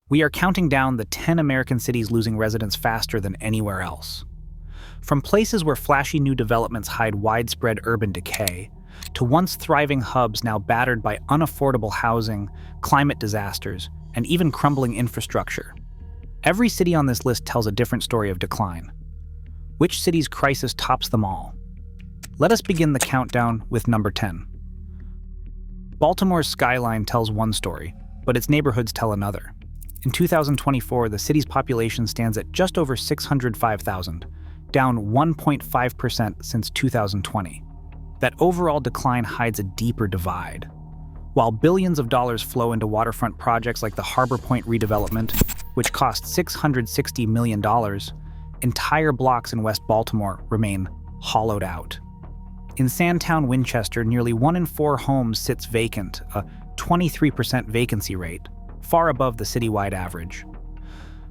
We are counting down the 10 American cities losing residents faster than anywhere else. From places where flashy new developments hide widespread urban decay, to once thriving hubs now battered by unaffordable housing, climate disasters, and even crumbling infrastructure. Every city on this list tells a different story of decline. Which city's crisis tops them all? Let us begin the countdown with number 10. Baltimore's skyline tells one story, but its neighborhoods tell another. In 2024, the city's population stands at just over 605,000, down 1.5% since 2020. That overall decline hides a deeper divide. While billions of dollars flow into waterfront projects like the Harbor Point redevelopment, which cost $660 million, entire blocks in West Baltimore remain hollowed out. In Sandtown, Winchester, nearly 1 in 4 homes sits vacant, a 23% vacancy rate, far above the citywide average.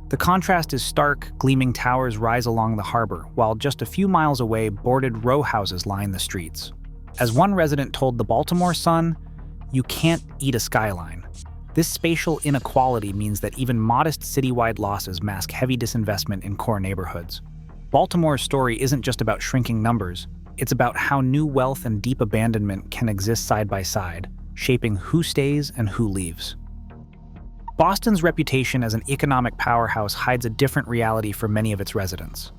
The contrast is stark. Gleaming towers rise along the harbor, while just a few miles away, boarded row houses line the streets. As one resident told the Baltimore Sun, "You can't eat a skyline." This spatial inequality means that even modest citywide losses mask heavy disinvestment in core neighborhoods. Baltimore's story isn't just about shrinking numbers, it's about how new wealth and deep abandonment can exist side by side, shaping who stays and who leaves. Boston's reputation as an economic powerhouse hides a different reality for many of its residents.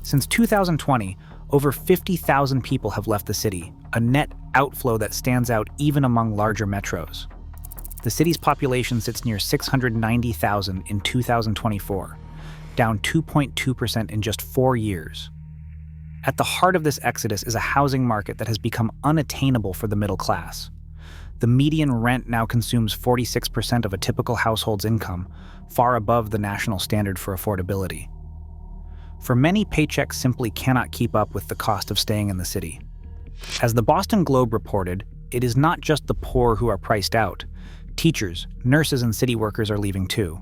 Since 2020, over 50,000 people have left the city, a net outflow that stands out even among larger metros. The city's population sits near 690,000 in 2024, down 2.2% in just 4 years. At the heart of this exodus is a housing market that has become unattainable for the middle class. The median rent now consumes 46% of a typical household's income, far above the national standard for affordability. For many, paychecks simply cannot keep up with the cost of staying in the city. As the Boston Globe reported, it is not just the poor who are priced out. Teachers, nurses, and city workers are leaving too.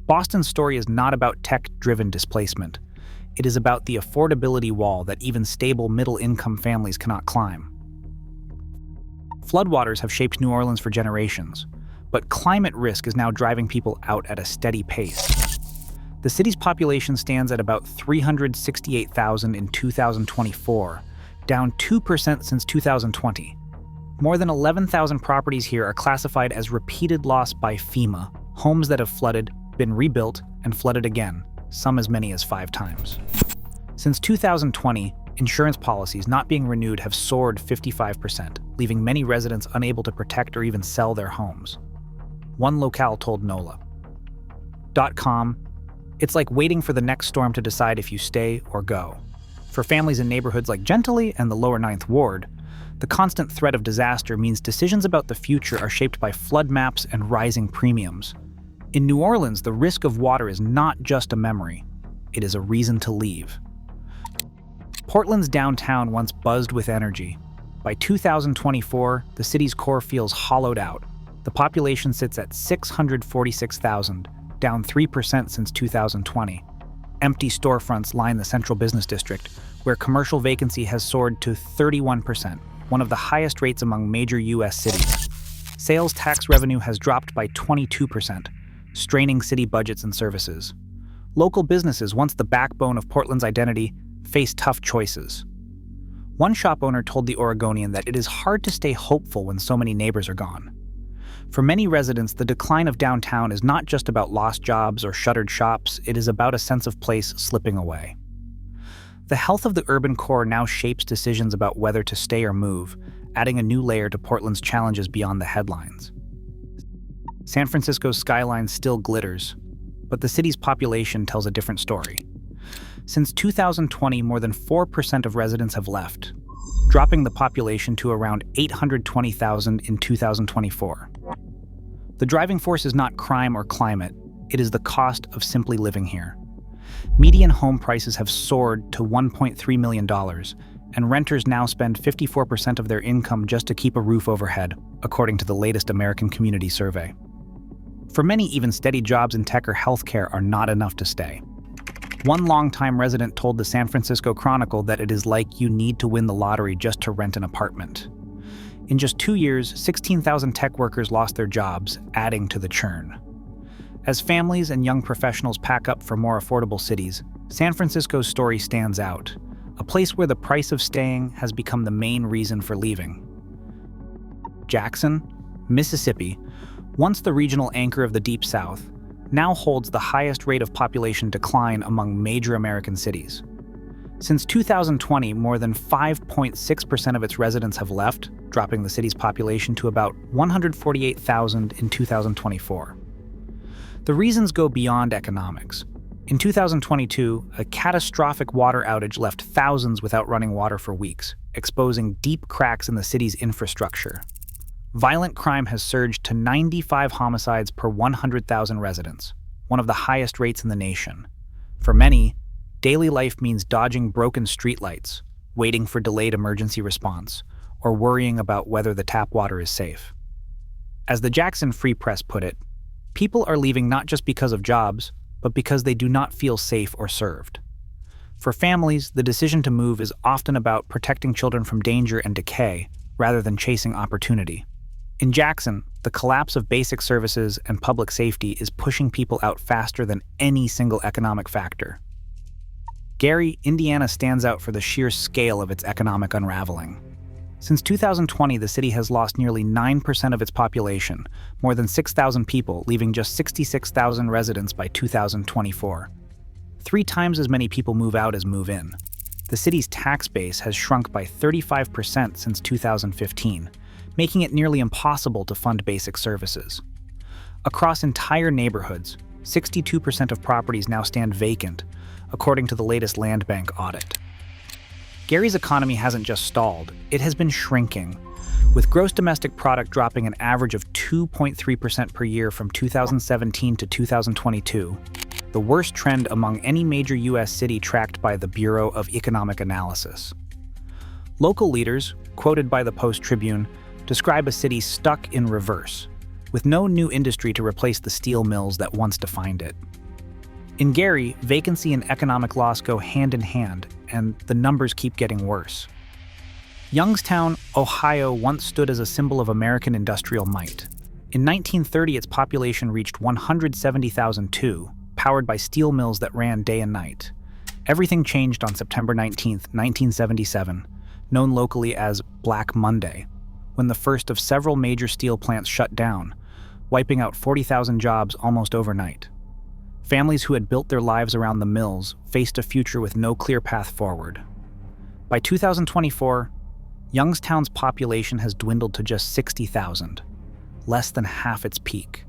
Boston's story is not about tech-driven displacement. It is about the affordability wall that even stable middle-income families cannot climb. Floodwaters have shaped New Orleans for generations, but climate risk is now driving people out at a steady pace. The city's population stands at about 368,000 in 2024, down 2% since 2020. More than 11,000 properties here are classified as repeated loss by FEMA, homes that have flooded, been rebuilt, and flooded again, some as many as 5 times. Since 2020, insurance policies not being renewed have soared 55%, leaving many residents unable to protect or even sell their homes. One locale told NOLA.com, "It's like waiting for the next storm to decide if you stay or go." For families in neighborhoods like Gentilly and the Lower Ninth Ward, the constant threat of disaster means decisions about the future are shaped by flood maps and rising premiums. In New Orleans, the risk of water is not just a memory, it is a reason to leave. Portland's downtown once buzzed with energy. By 2024, the city's core feels hollowed out. The population sits at 646,000, down 3% since 2020. Empty storefronts line the central business district, where commercial vacancy has soared to 31%, one of the highest rates among major U.S. cities. Sales tax revenue has dropped by 22%, straining city budgets and services. Local businesses, once the backbone of Portland's identity, face tough choices. One shop owner told the Oregonian that it is hard to stay hopeful when so many neighbors are gone. For many residents, the decline of downtown is not just about lost jobs or shuttered shops, it is about a sense of place slipping away. The health of the urban core now shapes decisions about whether to stay or move, adding a new layer to Portland's challenges beyond the headlines. San Francisco's skyline still glitters, but the city's population tells a different story. Since 2020, more than 4% of residents have left, dropping the population to around 820,000 in 2024. The driving force is not crime or climate, it is the cost of simply living here. Median home prices have soared to $1.3 million, and renters now spend 54% of their income just to keep a roof overhead, according to the latest American Community Survey. For many, even steady jobs in tech or healthcare are not enough to stay. One longtime resident told the San Francisco Chronicle that it is like you need to win the lottery just to rent an apartment. In just 2 years, 16,000 tech workers lost their jobs, adding to the churn. As families and young professionals pack up for more affordable cities, San Francisco's story stands out, a place where the price of staying has become the main reason for leaving. Jackson, Mississippi, once the regional anchor of the Deep South, now holds the highest rate of population decline among major American cities. Since 2020, more than 5.6% of its residents have left, dropping the city's population to about 148,000 in 2024. The reasons go beyond economics. In 2022, a catastrophic water outage left thousands without running water for weeks, exposing deep cracks in the city's infrastructure. Violent crime has surged to 95 homicides per 100,000 residents, one of the highest rates in the nation. For many, daily life means dodging broken streetlights, waiting for delayed emergency response, or worrying about whether the tap water is safe. As the Jackson Free Press put it, people are leaving not just because of jobs, but because they do not feel safe or served. For families, the decision to move is often about protecting children from danger and decay, rather than chasing opportunity. In Jackson, the collapse of basic services and public safety is pushing people out faster than any single economic factor. Gary, Indiana stands out for the sheer scale of its economic unraveling. Since 2020, the city has lost nearly 9% of its population, more than 6,000 people, leaving just 66,000 residents by 2024. 3 times as many people move out as move in. The city's tax base has shrunk by 35% since 2015, making it nearly impossible to fund basic services. Across entire neighborhoods, 62% of properties now stand vacant, according to the latest land bank audit. Gary's economy hasn't just stalled, it has been shrinking, with gross domestic product dropping an average of 2.3% per year from 2017 to 2022, the worst trend among any major U.S. city tracked by the Bureau of Economic Analysis. Local leaders, quoted by the Post-Tribune, describe a city stuck in reverse, with no new industry to replace the steel mills that once defined it. In Gary, vacancy and economic loss go hand in hand, and the numbers keep getting worse. Youngstown, Ohio once stood as a symbol of American industrial might. In 1930, its population reached 170,002, powered by steel mills that ran day and night. Everything changed on September 19, 1977, known locally as Black Monday, when the first of several major steel plants shut down, wiping out 40,000 jobs almost overnight. Families who had built their lives around the mills faced a future with no clear path forward. By 2024, Youngstown's population has dwindled to just 60,000, less than half its peak.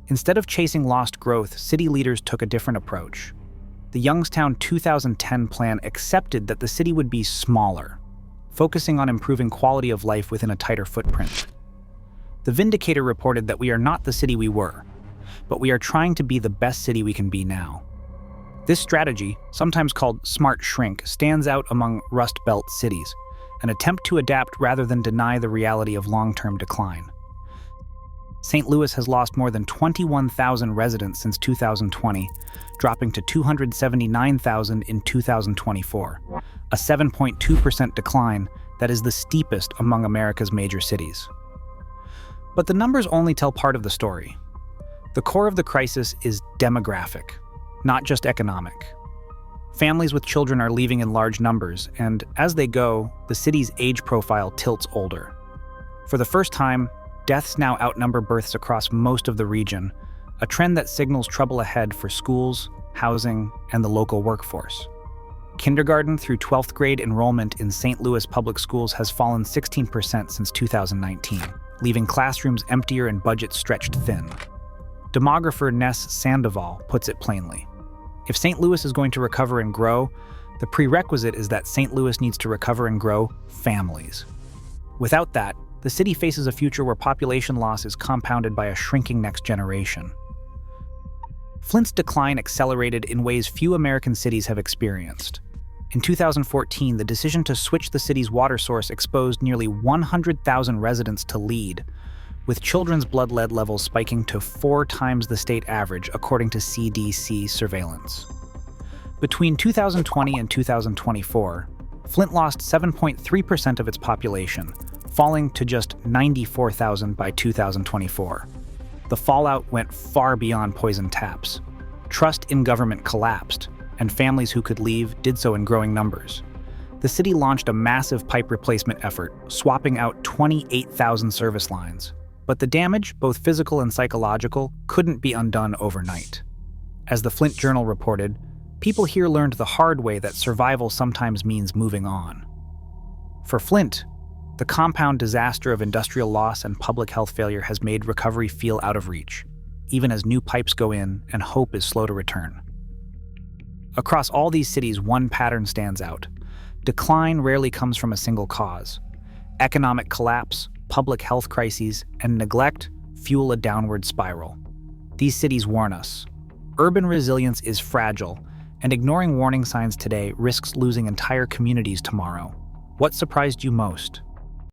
Instead of chasing lost growth, city leaders took a different approach. The Youngstown 2010 plan accepted that the city would be smaller, focusing on improving quality of life within a tighter footprint. The Vindicator reported that we are not the city we were, but we are trying to be the best city we can be now. This strategy, sometimes called smart shrink, stands out among Rust Belt cities, an attempt to adapt rather than deny the reality of long-term decline. St. Louis has lost more than 21,000 residents since 2020, dropping to 279,000 in 2024, a 7.2% decline that is the steepest among America's major cities. But the numbers only tell part of the story. The core of the crisis is demographic, not just economic. Families with children are leaving in large numbers, and as they go, the city's age profile tilts older. For the first time, deaths now outnumber births across most of the region, a trend that signals trouble ahead for schools, housing, and the local workforce. Kindergarten through 12th grade enrollment in St. Louis public schools has fallen 16% since 2019, leaving classrooms emptier and budgets stretched thin. Demographer Ness Sandoval puts it plainly. If St. Louis is going to recover and grow, the prerequisite is that St. Louis needs to recover and grow families. Without that, the city faces a future where population loss is compounded by a shrinking next generation. Flint's decline accelerated in ways few American cities have experienced. In 2014, the decision to switch the city's water source exposed nearly 100,000 residents to lead, with children's blood lead levels spiking to 4 times the state average, according to CDC surveillance. Between 2020 and 2024, Flint lost 7.3% of its population, falling to just 94,000 by 2024. The fallout went far beyond poison taps. Trust in government collapsed, and families who could leave did so in growing numbers. The city launched a massive pipe replacement effort, swapping out 28,000 service lines. But the damage, both physical and psychological, couldn't be undone overnight. As the Flint Journal reported, people here learned the hard way that survival sometimes means moving on. For Flint, the compound disaster of industrial loss and public health failure has made recovery feel out of reach, even as new pipes go in and hope is slow to return. Across all these cities, one pattern stands out. Decline rarely comes from a single cause. Economic collapse, public health crises, and neglect fuel a downward spiral. These cities warn us. Urban resilience is fragile, and ignoring warning signs today risks losing entire communities tomorrow. What surprised you most?